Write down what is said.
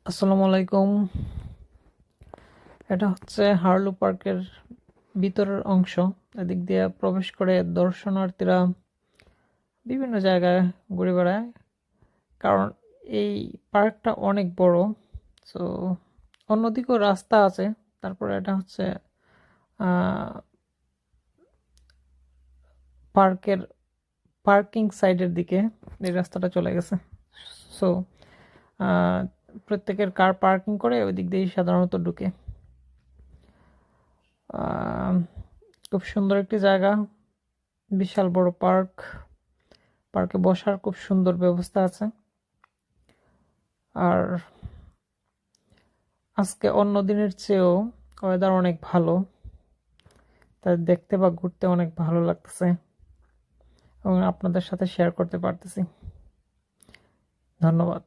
আসসালামু আলাইকুম। এটা হচ্ছে হার্লো পার্কের ভিতরের অংশ। এদিক দিয়ে প্রবেশ করে দর্শনার্থীরা বিভিন্ন জায়গায় ঘুরে বেড়ায়, কারণ এই পার্কটা অনেক বড়। সো অন্যদিকেও রাস্তা আছে, তারপরে এটা হচ্ছে পার্কের পার্কিং সাইডের দিকে এই রাস্তাটা চলে গেছে। সো প্রত্যেকের কার পার্কিং করে ওই দিক দিয়েই সাধারণত ঢুকে। আহ, খুব সুন্দর একটি জায়গা, বিশাল বড় পার্ক। পার্কে বসার খুব সুন্দর ব্যবস্থা আছে। আর আজকে অন্য দিনের চেয়েও ওয়েদার অনেক ভালো, তাই দেখতে বা ঘুরতে অনেক ভালো লাগতেছে এবং আপনাদের সাথে শেয়ার করতে পারতেছি। ধন্যবাদ।